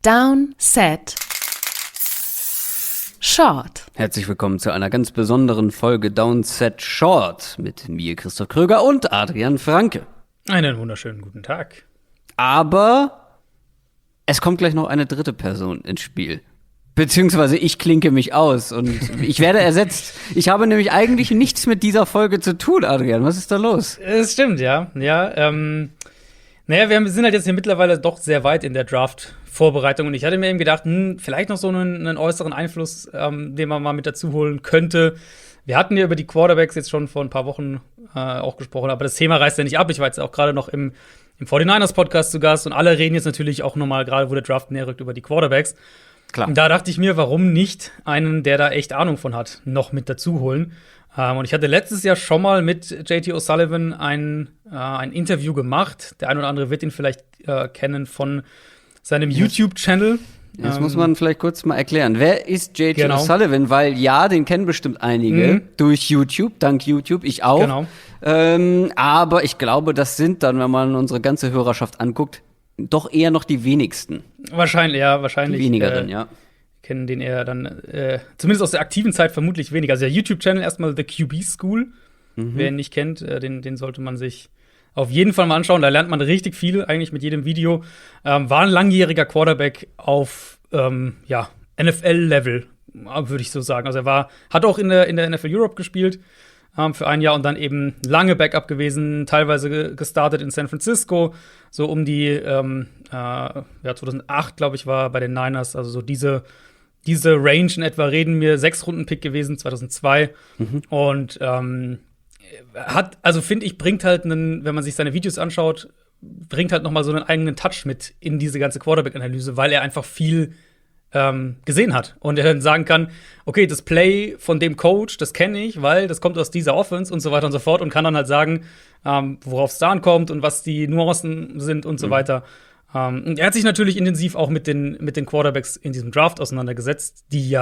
Down, Set, Short. Herzlich willkommen zu einer ganz besonderen Folge Down, Set, Short mit mir, Christoph Kröger und Adrian Franke. Einen wunderschönen guten Tag. Aber es kommt gleich noch eine dritte Person ins Spiel. Beziehungsweise ich klinke mich aus und ich werde ersetzt. Ich habe nämlich eigentlich nichts mit dieser Folge zu tun, Adrian. Was ist da los? Es stimmt, ja. Naja, wir sind halt jetzt hier mittlerweile doch sehr weit in der Draft-Vorbereitung und ich hatte mir eben gedacht, vielleicht noch so einen äußeren Einfluss, den man mal mit dazu holen könnte. Wir hatten ja über die Quarterbacks jetzt schon vor ein paar Wochen auch gesprochen, aber das Thema reißt ja nicht ab. Ich war jetzt auch gerade noch im 49ers-Podcast zu Gast und alle reden jetzt natürlich auch nochmal, gerade wo der Draft näher rückt, über die Quarterbacks. Klar. Und da dachte ich mir, warum nicht einen, der da echt Ahnung von hat, noch mit dazu holen. Und ich hatte letztes Jahr schon mal mit J.T. O'Sullivan ein Interview gemacht. Der ein oder andere wird ihn vielleicht kennen von seinem YouTube-Channel. Das muss man vielleicht kurz mal erklären. Wer ist J.T. Genau. O'Sullivan? Weil ja, den kennen bestimmt einige durch YouTube, dank YouTube, ich auch. Genau. Aber ich glaube, das sind dann, wenn man unsere ganze Hörerschaft anguckt, doch eher noch die wenigsten. Wahrscheinlich. Die wenigeren, ja. Kennen den eher dann, zumindest aus der aktiven Zeit vermutlich weniger. Also der YouTube-Channel erstmal The QB School. Wer ihn nicht kennt, den sollte man sich auf jeden Fall mal anschauen. Da lernt man richtig viel, eigentlich mit jedem Video. War ein langjähriger Quarterback auf NFL-Level, würde ich so sagen. Also er hat auch in der NFL Europe gespielt für ein Jahr und dann eben lange Backup gewesen, teilweise gestartet in San Francisco, so um die 2008, glaube ich, war bei den Niners, also so diese Range in etwa, reden wir 6-Runden-Pick gewesen, 2002. Und finde ich, bringt halt wenn man sich seine Videos anschaut, bringt halt noch mal so einen eigenen Touch mit in diese ganze Quarterback-Analyse, weil er einfach viel gesehen hat und er dann sagen kann, okay, das Play von dem Coach, das kenne ich, weil das kommt aus dieser Offense und so weiter und so fort und kann dann halt sagen, worauf es da ankommt und was die Nuancen sind und so weiter. Und er hat sich natürlich intensiv auch mit den Quarterbacks in diesem Draft auseinandergesetzt, die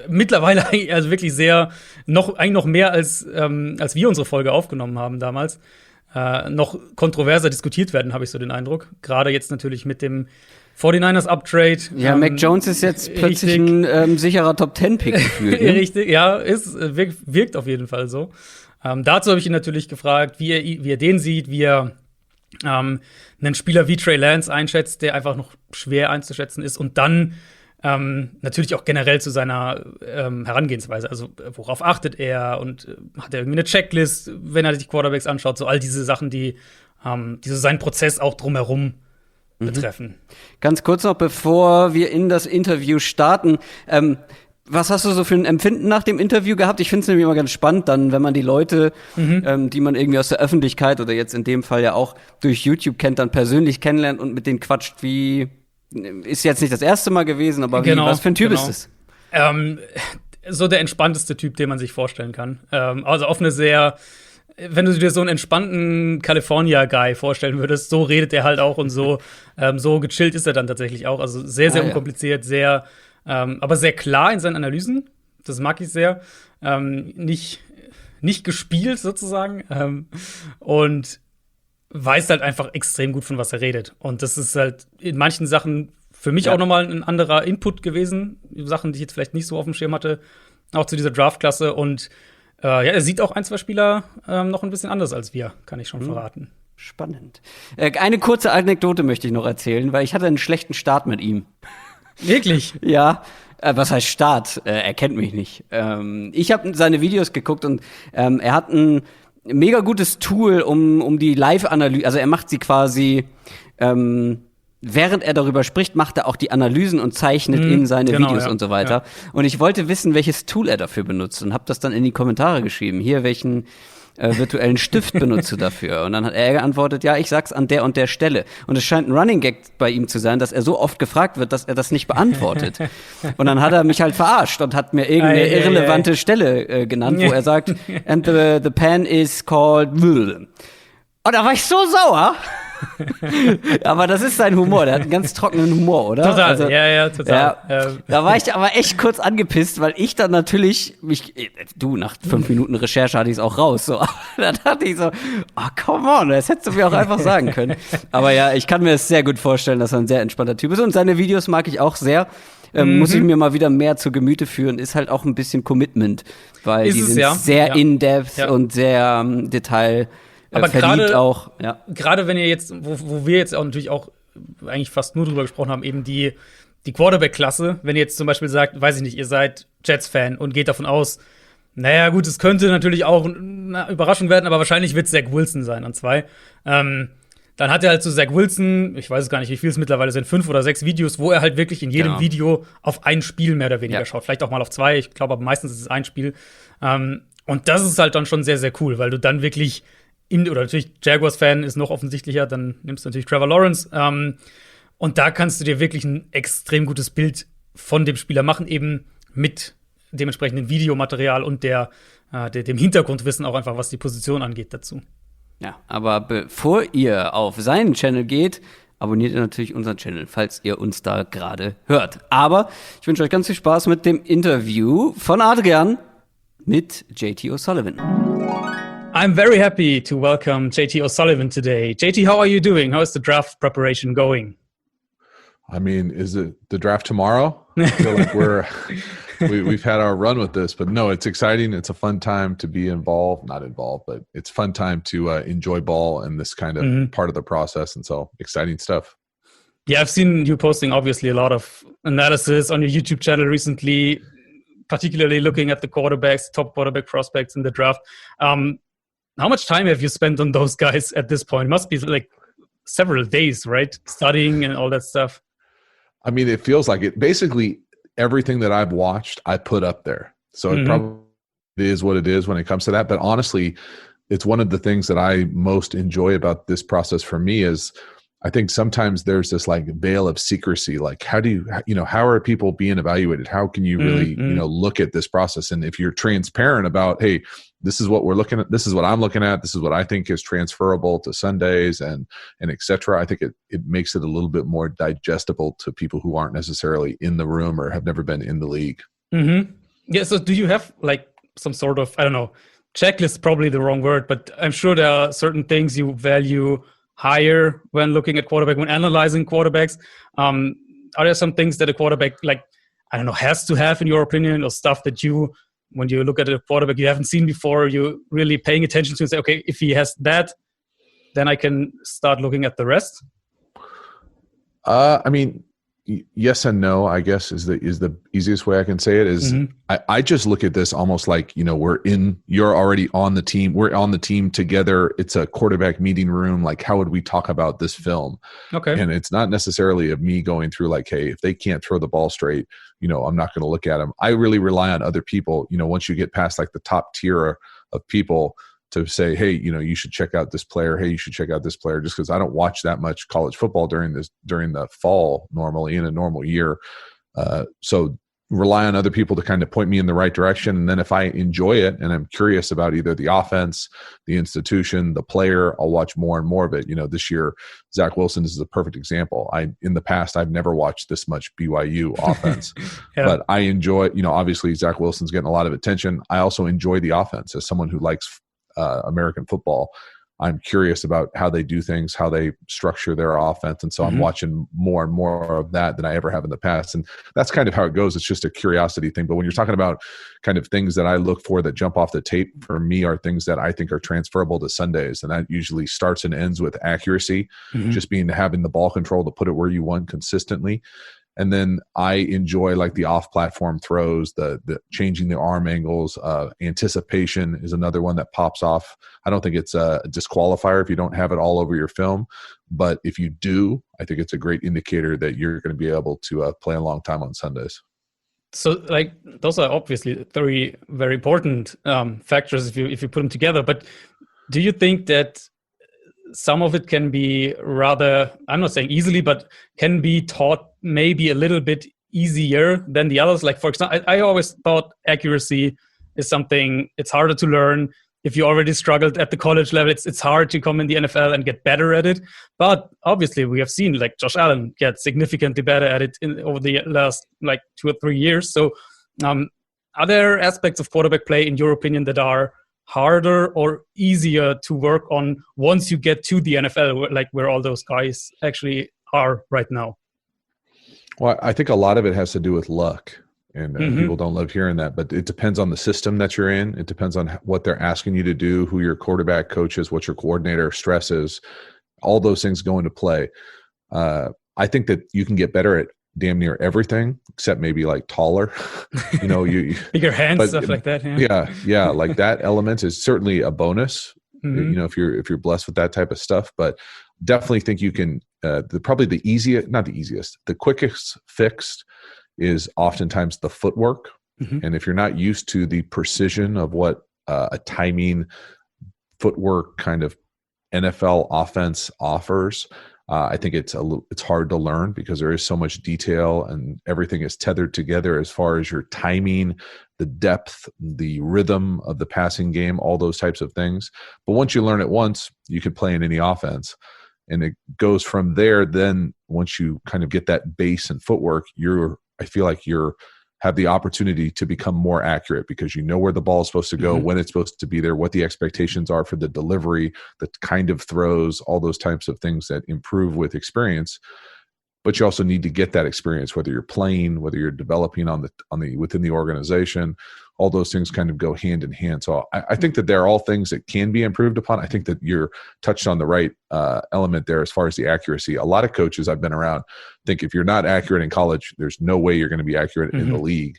mittlerweile also wirklich eigentlich noch mehr als wir unsere Folge aufgenommen haben damals, noch kontroverser diskutiert werden, habe ich so den Eindruck. Gerade jetzt natürlich mit dem 49ers Uptrade. Ja, Mac Jones ist jetzt plötzlich ein sicherer Top-10-Pick gefühlt. Ne? Richtig, ja, wirkt auf jeden Fall so. Dazu habe ich ihn natürlich gefragt, wie er den sieht, wie er einen Spieler wie Trey Lance einschätzt, der einfach noch schwer einzuschätzen ist. Und dann natürlich auch generell zu seiner Herangehensweise. Also, worauf achtet er und hat er irgendwie eine Checklist, wenn er sich Quarterbacks anschaut? So all diese Sachen, die so seinen Prozess auch drumherum betreffen. Ganz kurz noch, bevor wir in das Interview starten. Was hast du so für ein Empfinden nach dem Interview gehabt? Ich finde es nämlich immer ganz spannend, dann, wenn man die Leute, die man irgendwie aus der Öffentlichkeit oder jetzt in dem Fall ja auch durch YouTube kennt, dann persönlich kennenlernt und mit denen quatscht, ist jetzt nicht das erste Mal gewesen, aber was für ein Typ ist es? So der entspannteste Typ, den man sich vorstellen kann. Also auf eine sehr, wenn du dir so einen entspannten California-Guy vorstellen würdest, so redet er halt auch und so gechillt ist er dann tatsächlich auch. Also sehr, sehr unkompliziert, sehr, aber sehr klar in seinen Analysen. Das mag ich sehr. Nicht gespielt sozusagen. Und weiß halt einfach extrem gut, von was er redet. Und das ist halt in manchen Sachen für mich auch nochmal ein anderer Input gewesen. Sachen, die ich jetzt vielleicht nicht so auf dem Schirm hatte, auch zu dieser Draftklasse. Und er sieht auch ein, zwei Spieler noch ein bisschen anders als wir, kann ich schon verraten. Spannend. Eine kurze Anekdote möchte ich noch erzählen, weil ich hatte einen schlechten Start mit ihm. Wirklich? Ja. Was heißt Start? Er kennt mich nicht. Ich habe seine Videos geguckt und er hat ein mega gutes Tool, um die Live-Analyse, also er macht sie quasi, während er darüber spricht, macht er auch die Analysen und zeichnet in seine Videos und so weiter. Ja. Und ich wollte wissen, welches Tool er dafür benutzt und habe das dann in die Kommentare geschrieben. Hier, welchen virtuellen Stift benutzt du dafür? Und dann hat er geantwortet, ja, ich sag's an der und der Stelle. Und es scheint ein Running Gag bei ihm zu sein, dass er so oft gefragt wird, dass er das nicht beantwortet. Und dann hat er mich halt verarscht und hat mir irgendeine irrelevante Stelle genannt, wo er sagt, and the pen is called. Und da war ich so sauer. Aber das ist sein Humor, der hat einen ganz trockenen Humor, oder? Total, also, total. Ja, da war ich aber echt kurz angepisst, weil ich dann natürlich nach 5 Minuten Recherche hatte ich es auch raus. So. Da dachte ich so, come on, das hättest du mir auch einfach sagen können. Aber ja, ich kann mir es sehr gut vorstellen, dass er ein sehr entspannter Typ ist. Und seine Videos mag ich auch sehr. Muss ich mir mal wieder mehr zu Gemüte führen, ist halt auch ein bisschen Commitment, weil die sind sehr in-depth und sehr Detail aber verliebt auch. Ja. Gerade wenn ihr jetzt, wo wir jetzt auch natürlich auch eigentlich fast nur drüber gesprochen haben, eben die Quarterback-Klasse, wenn ihr jetzt zum Beispiel sagt, weiß ich nicht, ihr seid Jets-Fan und geht davon aus, naja gut, es könnte natürlich auch eine Überraschung werden, aber wahrscheinlich wird es Zach Wilson sein an 2. Dann hat er halt so Zach Wilson, ich weiß es gar nicht, wie viel es mittlerweile sind, 5 oder 6 Videos, wo er halt wirklich in jedem Video auf ein Spiel mehr oder weniger schaut. Vielleicht auch mal auf 2, ich glaube, aber meistens ist es ein Spiel. Und das ist halt dann schon sehr, sehr cool, weil du dann wirklich oder natürlich Jaguars-Fan ist noch offensichtlicher, dann nimmst du natürlich Trevor Lawrence. Und da kannst du dir wirklich ein extrem gutes Bild von dem Spieler machen, eben mit dem entsprechenden Videomaterial und dem Hintergrundwissen auch einfach, was die Position angeht, dazu. Ja, aber bevor ihr auf seinen Channel geht, abonniert ihr natürlich unseren Channel, falls ihr uns da gerade hört. Aber ich wünsche euch ganz viel Spaß mit dem Interview von Adrian mit J.T. O'Sullivan. I'm very happy to welcome J.T. O'Sullivan today. J.T., how are you doing? How is the draft preparation going? I mean, is it the draft tomorrow? I feel like we've had our run with this, but no, it's exciting. It's a fun time to be not involved, but it's a fun time to enjoy ball and this kind of part of the process. And so exciting stuff. Yeah, I've seen you posting obviously a lot of analysis on your YouTube channel recently, particularly looking at the quarterbacks, top quarterback prospects in the draft. How much time have you spent on those guys at this point? It must be like several days, right? Studying and all that stuff. I mean, it feels like it. Basically, everything that I've watched, I put up there. So it probably is what it is when it comes to that. But honestly, it's one of the things that I most enjoy about this process for me is I think sometimes there's this like veil of secrecy. Like, how are people being evaluated? How can you really, look at this process? And if you're transparent about, hey, this is what we're looking at, this is what I'm looking at, this is what I think is transferable to Sundays and et cetera, I think it makes it a little bit more digestible to people who aren't necessarily in the room or have never been in the league. Yeah, so do you have like some sort of, I don't know, checklist, probably the wrong word, but I'm sure there are certain things you value higher when looking at quarterback, when analyzing quarterbacks. Are there some things that a quarterback, like, I don't know, has to have in your opinion, or stuff that you, when you look at a quarterback you haven't seen before, you're really paying attention to and say, okay, if he has that, then I can start looking at the rest? I mean, yes and no, I guess is the easiest way I can say it is I just look at this almost like, you're already on the team. We're on the team together. It's a quarterback meeting room. Like, how would we talk about this film? Okay. And it's not necessarily of me going through like, hey, if they can't throw the ball straight, I'm not going to look at them. I really rely on other people. Once you get past like the top tier of people, to say, hey, you should check out this player. Hey, you should check out this player, just because I don't watch that much college football during the fall normally in a normal year. So rely on other people to kind of point me in the right direction. And then if I enjoy it and I'm curious about either the offense, the institution, the player, I'll watch more and more of it. This year, Zach Wilson is a perfect example. In the past, I've never watched this much BYU offense, but I enjoy, obviously Zach Wilson's getting a lot of attention. I also enjoy the offense as someone who likes American football. I'm curious about how they do things, how they structure their offense. And so I'm watching more and more of that than I ever have in the past. And that's kind of how it goes. It's just a curiosity thing. But when you're talking about kind of things that I look for that jump off the tape, for me are things that I think are transferable to Sundays. And that usually starts and ends with accuracy, just having the ball control to put it where you want consistently. And then I enjoy like the off-platform throws, the changing the arm angles. Anticipation is another one that pops off. I don't think it's a disqualifier if you don't have it all over your film, but if you do, I think it's a great indicator that you're going to be able to play a long time on Sundays. So, like, those are obviously very, very important factors if you put them together. But do you think that some of it can be rather, I'm not saying easily, but can be taught maybe a little bit easier than the others? Like, for example, I always thought accuracy is something, it's harder to learn. if you already struggled at the college level, it's hard to come in the NFL and get better at it. But obviously, we have seen like Josh Allen get significantly better at it over the last like 2 or 3 years. So, are there aspects of quarterback play, in your opinion, that are harder or easier to work on once you get to the NFL, like where all those guys actually are right now? Well, I think a lot of it has to do with luck. And people don't love hearing that, but it depends on the system that you're in. It depends on what they're asking you to do, who your quarterback coach is, what your coordinator stress is. All those things go into play. I think that you can get better at damn near everything except maybe like taller, you bigger hands, stuff like that. Yeah. Like that element is certainly a bonus, if you're blessed with that type of stuff, but definitely think you can, the quickest fix is oftentimes the footwork. And if you're not used to the precision of what a timing footwork kind of NFL offense offers, I think it's hard to learn because there is so much detail and everything is tethered together as far as your timing, the depth, the rhythm of the passing game, all those types of things. But once you learn it once, you can play in any offense. And it goes from there. Then once you kind of get that base and footwork, I feel like you have the opportunity to become more accurate because you know where the ball is supposed to go, when it's supposed to be there, what the expectations are for the delivery, the kind of throws, all those types of things that improve with experience. But you also need to get that experience, whether you're playing, whether you're developing within the organization. All those things kind of go hand in hand. So I think that they're all things that can be improved upon. I think that you're touched on the right element there as far as the accuracy. A lot of coaches I've been around think if you're not accurate in college, there's no way you're going to be accurate in the league.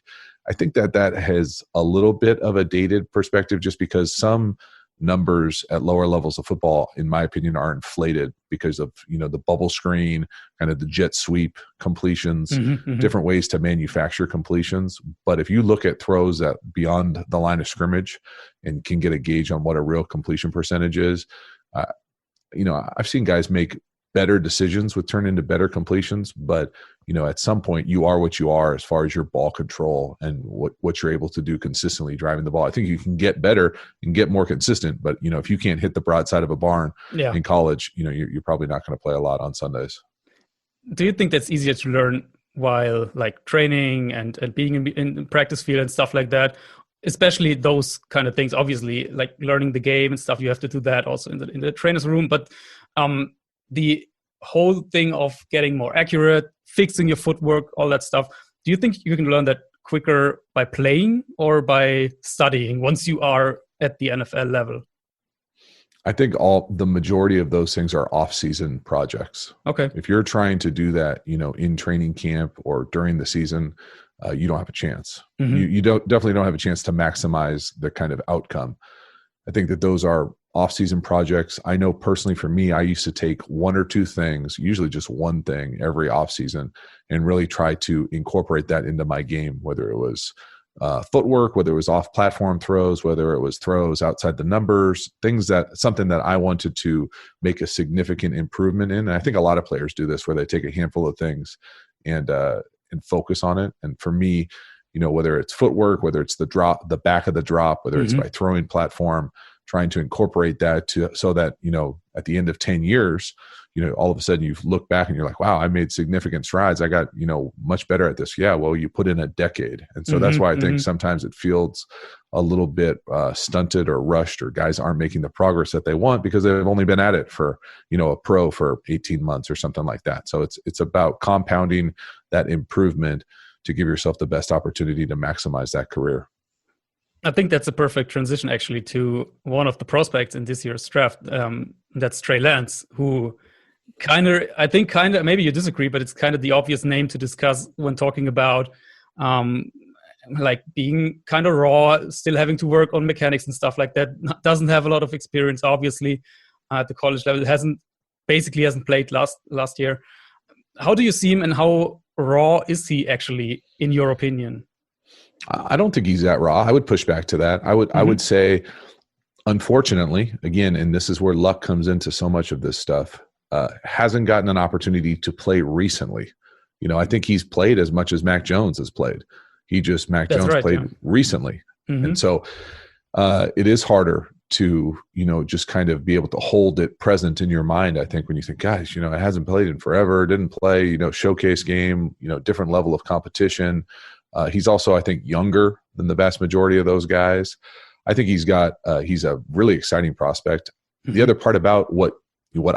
I think that has a little bit of a dated perspective just because some numbers at lower levels of football, in my opinion, are inflated because of, the bubble screen, kind of the jet sweep completions, different ways to manufacture completions. But if you look at throws at beyond the line of scrimmage and can get a gauge on what a real completion percentage is, I've seen guys make better decisions would turn into better completions, but at some point you are what you are as far as your ball control and what you're able to do consistently driving the ball. I think you can get better and get more consistent, but if you can't hit the broadside of a barn in college, you're probably not going to play a lot on Sundays. Do you think that's easier to learn while like training and being in practice field and stuff like that? Especially those kind of things, obviously, like learning the game and stuff, you have to do that also in the trainer's room. But the whole thing of getting more accurate, fixing your footwork, all that stuff, do you think you can learn that quicker by playing or by studying once you are at the NFL level? I think the majority of those things are off-season projects. Okay. If you're trying to do that, in training camp or during the season, you don't have a chance. You definitely don't have a chance to maximize the kind of outcome. I think that those are off-season projects. I know personally for me, I used to take one or two things, usually just one thing every off-season, and really try to incorporate that into my game, whether it was footwork, whether it was off-platform throws, whether it was throws outside the numbers, something that I wanted to make a significant improvement in. And I think a lot of players do this where they take a handful of things and focus on it. And for me, whether it's footwork, whether it's the back of the drop, whether it's by throwing platform, trying to incorporate that so that, at the end of 10 years, all of a sudden you look back and you're like, wow, I made significant strides. I got, much better at this. Yeah. Well, you put in a decade. And so that's why I think sometimes it feels a little bit stunted or rushed, or guys aren't making the progress that they want because they've only been at it for, a pro for 18 months or something like that. So it's about compounding that improvement to give yourself the best opportunity to maximize that career. I think that's a perfect transition actually to one of the prospects in this year's draft. That's Trey Lance, who maybe you disagree, but it's kind of the obvious name to discuss when talking about like being kind of raw, still having to work on mechanics and stuff like that. Doesn't have a lot of experience, obviously, at the college level. Hasn't played last year. How do you see him, and how raw is he actually, in your opinion? I don't think he's that raw. I would push back to that. I would say, unfortunately, again, and this is where luck comes into so much of this stuff, hasn't gotten an opportunity to play recently. I think he's played as much as Mac Jones has played. Mac Jones played recently. And so it is harder to, just kind of be able to hold it present in your mind. I think when you think, guys, it hasn't played in forever, didn't play, showcase game, different level of competition. He's also, I think, younger than the vast majority of those guys. I think he's a really exciting prospect. Mm-hmm. The other part about what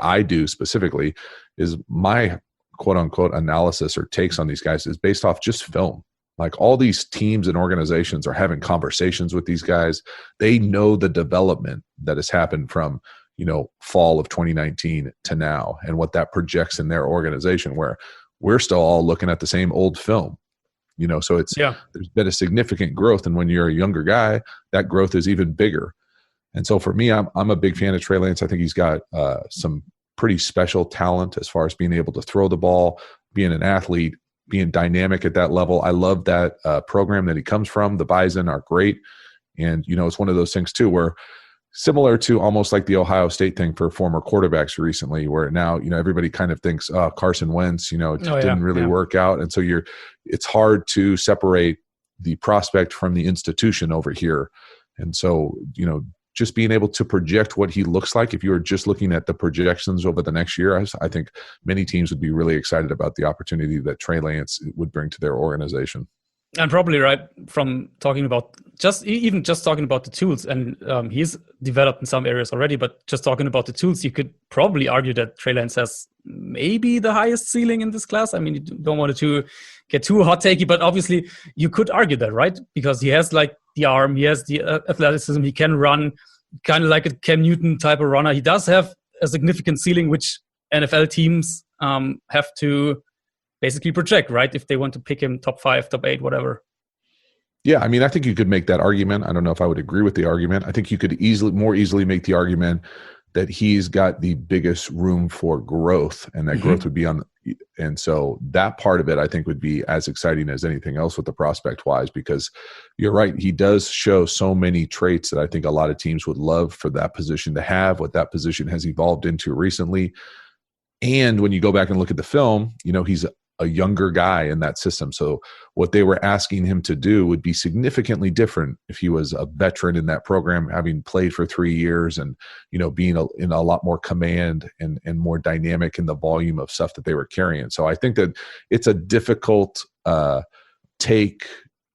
I do specifically is my quote unquote analysis or takes on these guys is based off just film. Like all these teams and organizations are having conversations with these guys. They know the development that has happened from, fall of 2019 to now and what that projects in their organization, where we're still all looking at the same old film. So there's been a significant growth. And when you're a younger guy, that growth is even bigger. And so for me, I'm a big fan of Trey Lance. I think he's got some pretty special talent as far as being able to throw the ball, being an athlete, being dynamic at that level. I love that program that he comes from. The Bison are great. And, it's one of those things too, where similar to almost like the Ohio State thing for former quarterbacks recently, where now, everybody kind of thinks, Carson Wentz, didn't really work out. And so it's hard to separate the prospect from the institution over here. And so, just being able to project what he looks like, if you were just looking at the projections over the next year, I think many teams would be really excited about the opportunity that Trey Lance would bring to their organization. And probably right from talking about just talking about the tools, and he's developed in some areas already, but just talking about the tools, you could probably argue that Trey Lance has maybe the highest ceiling in this class. I mean, you don't want it to get too hot takey, but obviously you could argue that, right? Because he has like the arm, he has the athleticism, he can run kind of like a Cam Newton type of runner. He does have a significant ceiling, which NFL teams have to basically project, right? If they want to pick him top 5, top 8, whatever. Yeah, I mean, I think you could make that argument. I don't know if I would agree with the argument. I think you could more easily make the argument that he's got the biggest room for growth, and that growth would be on. And so that part of it, I think, would be as exciting as anything else with the prospect wise, because you're right. He does show so many traits that I think a lot of teams would love for that position to have, what that position has evolved into recently. And when you go back and look at the film, he's a younger guy in that system. So what they were asking him to do would be significantly different if he was a veteran in that program, having played for 3 years and, being in a lot more command and more dynamic in the volume of stuff that they were carrying. So I think that it's a difficult take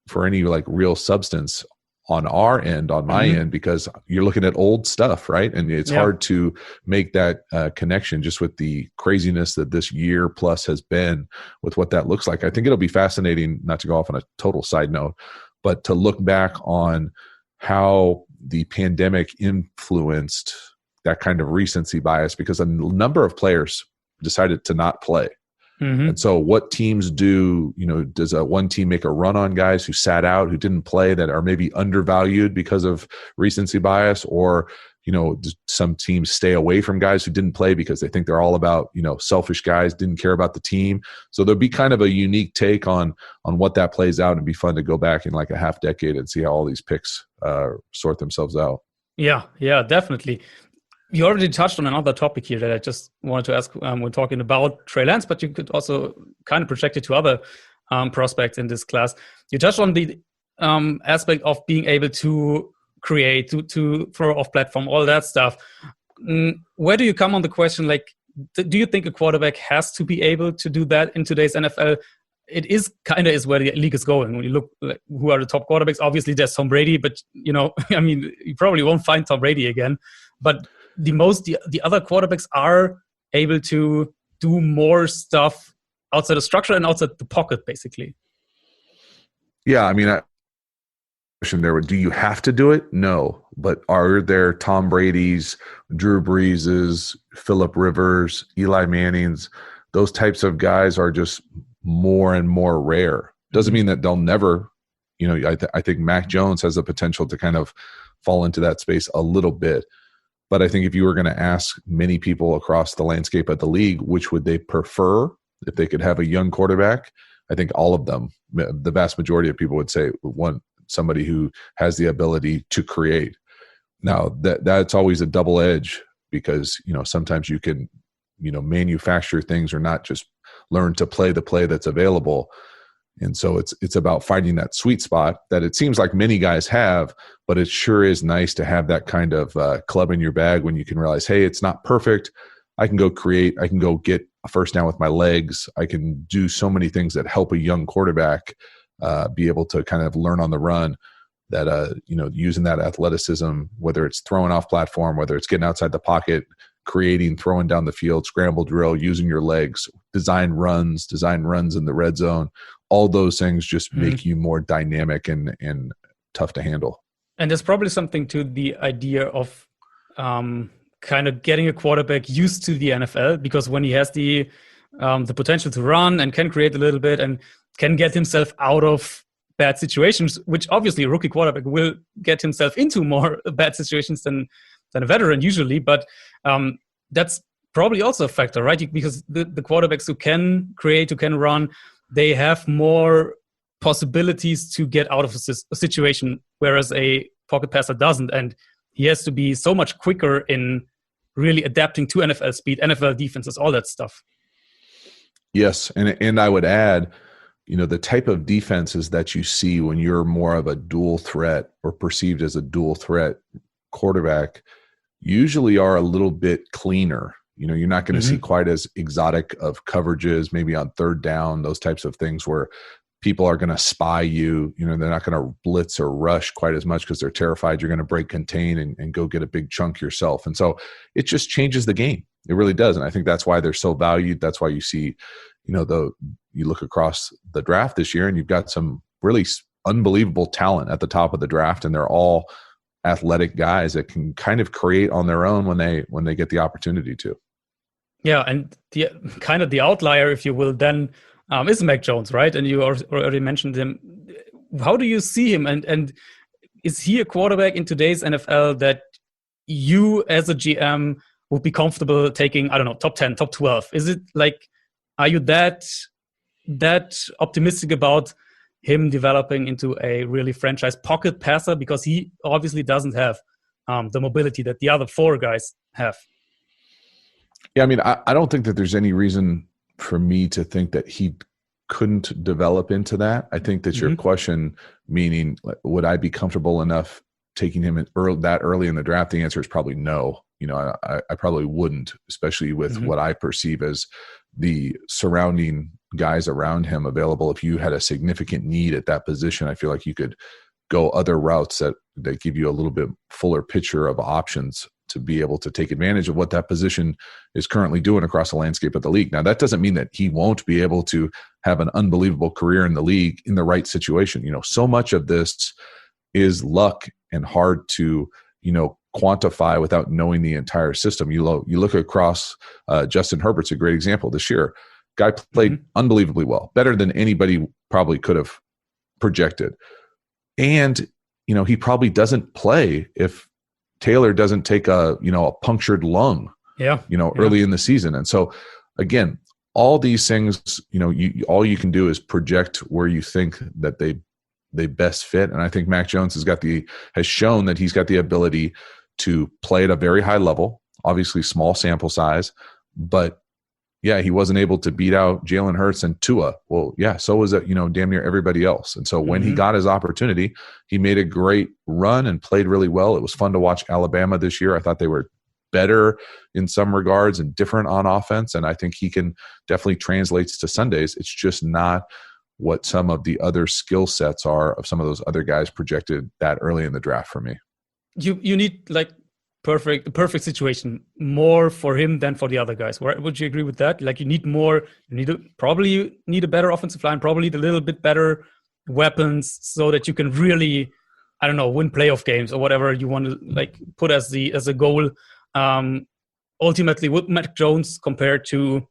for any like real substance on our end, on my end, because you're looking at old stuff, right? And it's hard to make that connection just with the craziness that this year plus has been with what that looks like. I think it'll be fascinating, not to go off on a total side note, but to look back on how the pandemic influenced that kind of recency bias, because a number of players decided to not play. And so what teams do, does one team make a run on guys who sat out, who didn't play, that are maybe undervalued because of recency bias? Or, some teams stay away from guys who didn't play because they think they're all about, selfish guys, didn't care about the team. So there'll be kind of a unique take on what that plays out, and be fun to go back in like a half decade and see how all these picks sort themselves out. Yeah, definitely. You already touched on another topic here that I just wanted to ask when talking about Trey Lance, but you could also kind of project it to other prospects in this class. You touched on the aspect of being able to create, to throw off platform, all that stuff. Where do you come on the question, like, do you think a quarterback has to be able to do that in today's NFL? It is where the league is going. When you look like who are the top quarterbacks, obviously there's Tom Brady, but I mean, you probably won't find Tom Brady again. But the other quarterbacks are able to do more stuff outside the structure and outside the pocket, basically. Yeah, I mean, do you have to do it? No, but are there Tom Brady's, Drew Brees's, Phillip Rivers, Eli Manning's? Those types of guys are just more and more rare. Doesn't mean that they'll never. I think Mac Jones has the potential to kind of fall into that space a little bit. But I think if you were going to ask many people across the landscape of the league, which would they prefer if they could have a young quarterback, I think all of them, the vast majority of people would say want somebody who has the ability to create. Now, that's always a double edge, because, sometimes you can, manufacture things or not just learn to play the play that's available. And so it's about finding that sweet spot that it seems like many guys have, but it sure is nice to have that kind of club in your bag when you can realize, hey, it's not perfect. I can go create. I can go get a first down with my legs. I can do so many things that help a young quarterback be able to kind of learn on the run. That using that athleticism, whether it's throwing off platform, whether it's getting outside the pocket, creating, throwing down the field, scramble drill, using your legs, design runs in the red zone. All those things just make you more dynamic and tough to handle. And there's probably something to the idea of kind of getting a quarterback used to the NFL, because when he has the potential to run and can create a little bit and can get himself out of bad situations, which obviously a rookie quarterback will get himself into more bad situations than a veteran usually, but that's probably also a factor, right? Because the quarterbacks who can create, who can run, they have more possibilities to get out of a situation, whereas a pocket passer doesn't, and he has to be so much quicker in really adapting to NFL speed, NFL defenses, all that stuff. Yes, and I would add, the type of defenses that you see when you're more of a dual threat or perceived as a dual threat quarterback usually are a little bit cleaner. You're not going to see quite as exotic of coverages, maybe on third down, those types of things where people are going to spy you. They're not going to blitz or rush quite as much because they're terrified you're going to break contain and go get a big chunk yourself. And so it just changes the game. It really does. And I think that's why they're so valued. That's why you see, you look across the draft this year and you've got some really unbelievable talent at the top of the draft, and they're all athletic guys that can kind of create on their own when they get the opportunity to. Yeah, and the kind of the outlier, if you will, then is Mac Jones, right? And you already mentioned him. How do you see him? And is he a quarterback in today's NFL that you as a GM would be comfortable taking, I don't know, top 10, top 12? Is it like, are you that optimistic about him developing into a really franchise pocket passer? Because he obviously doesn't have the mobility that the other four guys have. Yeah, I mean, I don't think that there's any reason for me to think that he couldn't develop into that. I think that your question, meaning, would I be comfortable enough taking him that early in the draft? The answer is probably no. I probably wouldn't, especially with what I perceive as the surrounding guys around him available. If you had a significant need at that position, I feel like you could go other routes that give you a little bit fuller picture of options to be able to take advantage of what that position is currently doing across the landscape of the league. Now, that doesn't mean that he won't be able to have an unbelievable career in the league in the right situation. So much of this is luck and hard to, quantify without knowing the entire system. You look across, Justin Herbert's a great example this year. Guy played unbelievably well, better than anybody probably could have projected. And, he probably doesn't play if Taylor doesn't take a punctured lung, early in the season. And so again, all these things, all you can do is project where you think that they best fit. And I think Mac Jones has shown that he's got the ability to play at a very high level, obviously small sample size, but yeah, he wasn't able to beat out Jalen Hurts and Tua. Well, yeah, so was it, damn near everybody else. And so when he got his opportunity, he made a great run and played really well. It was fun to watch Alabama this year. I thought they were better in some regards and different on offense. And I think he can definitely translates to Sundays. It's just not what some of the other skill sets are of some of those other guys projected that early in the draft for me. You need like perfect situation more for him than for the other guys. Would you agree with that? Like you probably need a better offensive line, probably need a little bit better weapons so that you can really, I don't know, win playoff games or whatever you want to like put as a goal. Ultimately, with Mac Jones compared to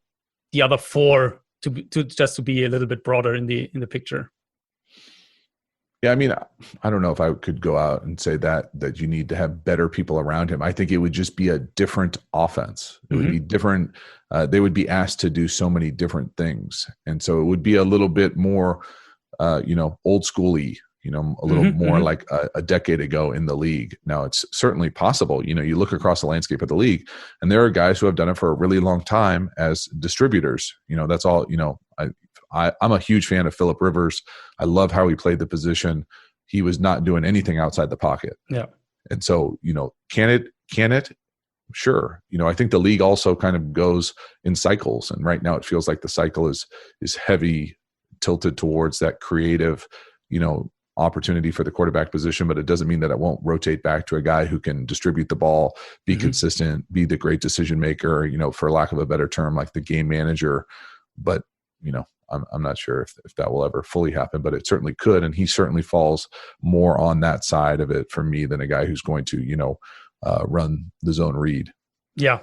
the other four, to be a little bit broader in the picture. Yeah, I mean, I don't know if I could go out and say that you need to have better people around him. I think it would just be a different offense. It would be different. They would be asked to do so many different things. And so it would be a little bit more, old school-y, a little more like a decade ago in the league. Now, it's certainly possible. You look across the landscape of the league, and there are guys who have done it for a really long time as distributors. That's all, I'm a huge fan of Phillip Rivers. I love how he played the position. He was not doing anything outside the pocket. Yeah. And so, can it? Sure. I think the league also kind of goes in cycles. And right now it feels like the cycle is heavy tilted towards that creative, opportunity for the quarterback position, but it doesn't mean that it won't rotate back to a guy who can distribute the ball, be consistent, be the great decision maker, for lack of a better term, like the game manager. But, I'm not sure if that will ever fully happen, but it certainly could. And he certainly falls more on that side of it for me than a guy who's going to, run the zone read. Yeah.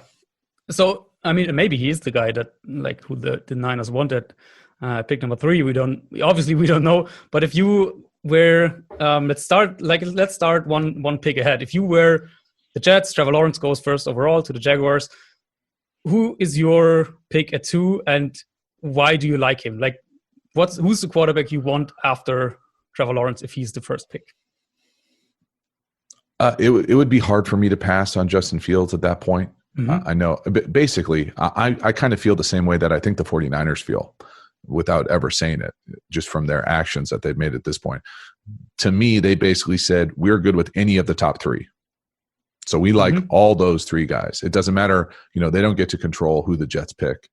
So, I mean, maybe he's the guy that who the Niners wanted. Pick number 3. We don't know. But if you were, let's start one pick ahead. If you were the Jets, Trevor Lawrence goes first overall to the Jaguars. Who is your pick at 2, and why do you like him? Who's the quarterback you want after Trevor Lawrence if he's the first pick? It would be hard for me to pass on Justin Fields at that point. I know. Basically, I kind of feel the same way that I think the 49ers feel, without ever saying it, just from their actions that they've made at this point. To me, they basically said, we're good with any of the top 3. So we like all those 3 guys. It doesn't matter, they don't get to control who the Jets pick.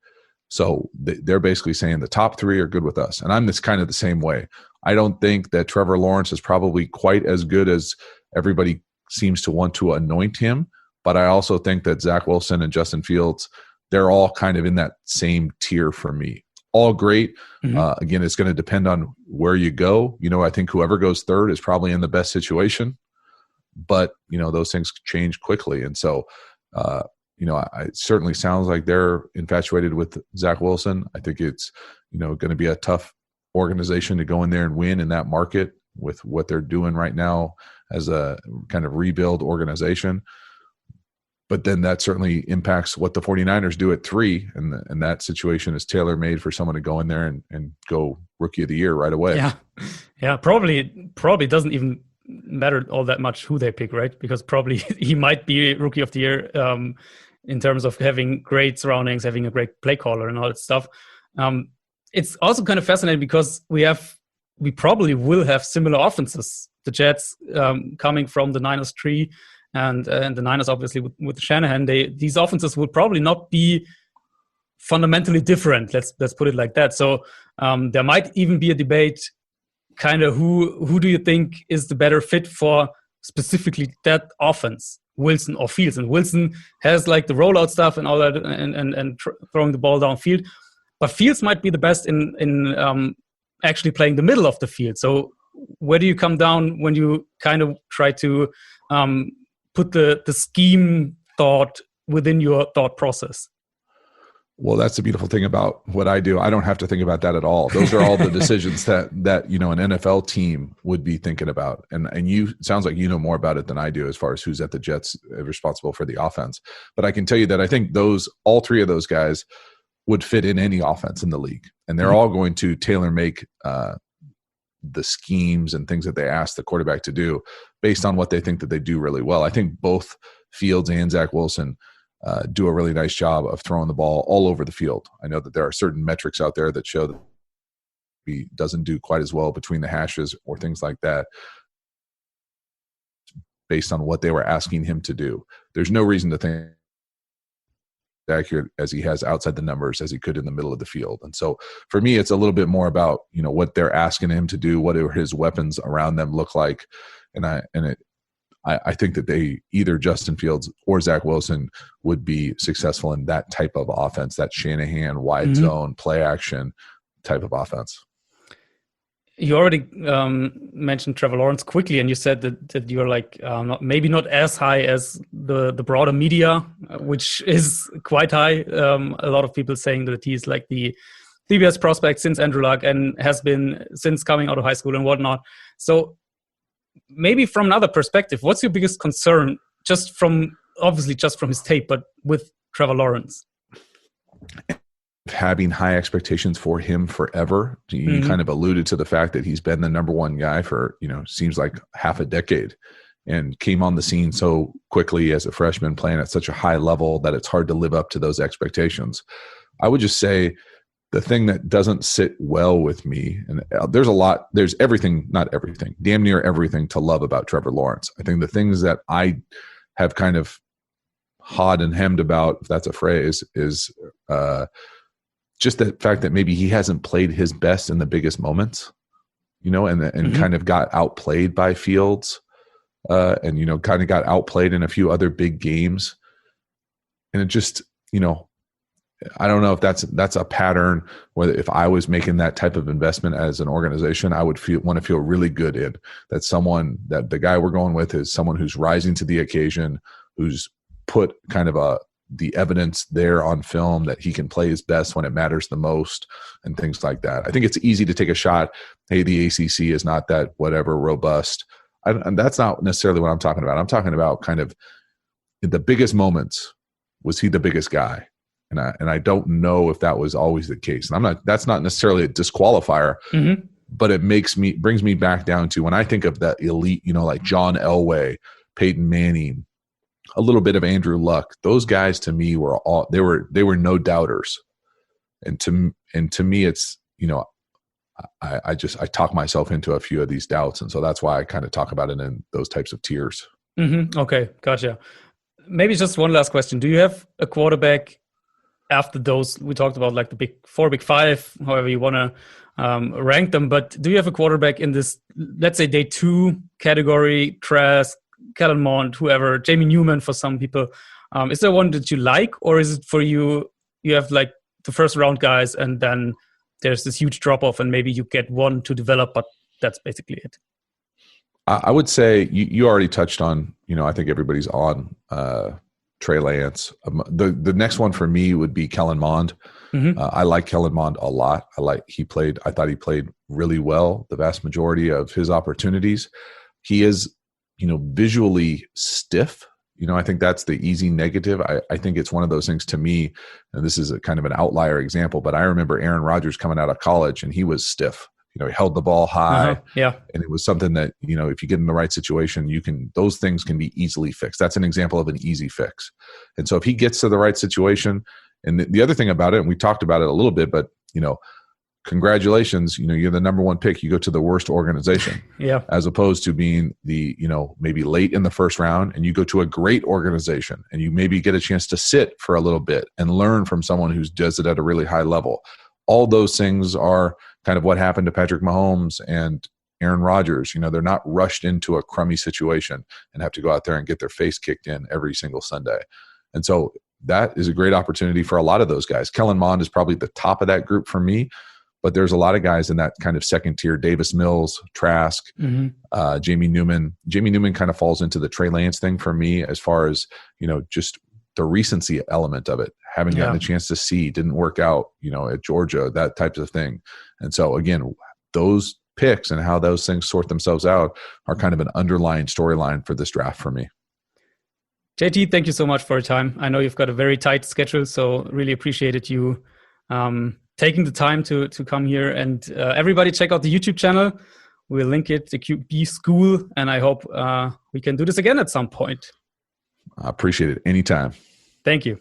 So they're basically saying the top 3 are good with us. And I'm kind of the same way. I don't think that Trevor Lawrence is probably quite as good as everybody seems to want to anoint him. But I also think that Zach Wilson and Justin Fields, they're all kind of in that same tier for me. All great. Again, it's going to depend on where you go. I think whoever goes third is probably in the best situation. But, those things change quickly. And so, it certainly sounds like they're infatuated with Zach Wilson. I think it's, going to be a tough organization to go in there and win in that market with what they're doing right now as a kind of rebuild organization. But then that certainly impacts what the 49ers do at 3. And that situation is tailor-made for someone to go in there and go rookie of the year right away. Yeah. Probably doesn't even matter all that much who they pick, right? Because probably he might be rookie of the year in terms of having great surroundings, having a great play caller and all that stuff. It's also kind of fascinating because we probably will have similar offenses. The Jets coming from the Niners tree, and the Niners obviously with Shanahan, these offenses will probably not be fundamentally different. Let's put it like that. So there might even be a debate, kind of who do you think is the better fit for specifically that offense, Wilson or Fields? And Wilson has the rollout stuff and all that, and throwing the ball downfield, but Fields might be the best in actually playing the middle of the field. So where do you come down when you kind of try to put the scheme thought within your thought process? Well, that's the beautiful thing about what I do. I don't have to think about that at all. Those are all the decisions that an NFL team would be thinking about. And you, sounds like you know more about it than I do as far as who's at the Jets responsible for the offense. But I can tell you that I think all 3 of those guys would fit in any offense in the league. And they're all going to tailor make the schemes and things that they ask the quarterback to do based on what they think that they do really well. I think both Fields and Zach Wilson do a really nice job of throwing the ball all over the field. I know that there are certain metrics out there that show that he doesn't do quite as well between the hashes or things like that based on what they were asking him to do. There's no reason to think accurate as he has outside the numbers as he could in the middle of the field. And so for me, it's a little bit more about, what they're asking him to do, what do his weapons around them look like. And I think that either Justin Fields or Zach Wilson would be successful in that type of offense, that Shanahan wide zone play action type of offense. You already mentioned Trevor Lawrence quickly, and you said that you're maybe not as high as the broader media, which is quite high. A lot of people saying that he's like the best prospect since Andrew Luck and has been since coming out of high school and whatnot. So maybe from another perspective, what's your biggest concern just from his tape, but with Trevor Lawrence? Having high expectations for him forever. You kind of alluded to the fact that he's been the number 1 guy for, seems like half a decade and came on the scene so quickly as a freshman playing at such a high level that it's hard to live up to those expectations. I would just say the thing that doesn't sit well with me, and there's everything, not everything, damn near everything to love about Trevor Lawrence. I think the things that I have kind of hawed and hemmed about, if that's a phrase, is just the fact that maybe he hasn't played his best in the biggest moments, and kind of got outplayed by Fields, and, kind of got outplayed in a few other big games. And it just, I don't know if that's a pattern, whether if I was making that type of investment as an organization, I would want to feel really good in that the guy we're going with is someone who's rising to the occasion, who's put kind of the evidence there on film that he can play his best when it matters the most and things like that. I think it's easy to take a shot. Hey, the ACC is not that whatever robust. And that's not necessarily what I'm talking about. I'm talking about kind of in the biggest moments, was he the biggest guy? And I don't know if that was always the case. And that's not necessarily a disqualifier, but it brings me back down to when I think of that elite, like John Elway, Peyton Manning, a little bit of Andrew Luck. Those guys to me were they were no doubters. And to me, it's, I talk myself into a few of these doubts. And so that's why I kind of talk about it in those types of tiers. Okay. Gotcha. Maybe just one last question. Do you have a quarterback after those we talked about, like the big four, big five, however you want to rank them, but do you have a quarterback in this, let's say day 2 category, Trask, Kellen Mond, whoever, Jamie Newman for some people? Is there one that you like, or is it for you have like the first round guys and then there's this huge drop off and maybe you get one to develop, but that's basically it? I would say you already touched on, I think everybody's on Trey Lance. The next one for me would be Kellen Mond. I like Kellen Mond a lot. I thought he played really well the vast majority of his opportunities. He is, visually stiff. I think that's the easy negative. I think it's one of those things to me, and this is a kind of an outlier example, but I remember Aaron Rodgers coming out of college and he was stiff. He held the ball high. And it was something that, if you get in the right situation, those things can be easily fixed. That's an example of an easy fix. And so if he gets to the right situation, and the other thing about it, and we talked about it a little bit, but, congratulations, you're the number 1 pick. You go to the worst organization, as opposed to being the, maybe late in the first round and you go to a great organization and you maybe get a chance to sit for a little bit and learn from someone who does it at a really high level. All those things are kind of what happened to Patrick Mahomes and Aaron Rodgers. They're not rushed into a crummy situation and have to go out there and get their face kicked in every single Sunday. And so that is a great opportunity for a lot of those guys. Kellen Mond is probably the top of that group for me, but there's a lot of guys in that kind of second tier. Davis Mills, Trask, Jamie Newman. Jamie Newman kind of falls into the Trey Lance thing for me as far as, just the recency element of it. Having gotten a chance to see, didn't work out, at Georgia, that type of thing. And so again, those picks and how those things sort themselves out are kind of an underlying storyline for this draft for me. JT, thank you so much for your time. I know you've got a very tight schedule, so really appreciated you taking the time to come here. And everybody check out the YouTube channel. We'll link it, the QB School, and I hope we can do this again at some point. I appreciate it. Anytime. Thank you.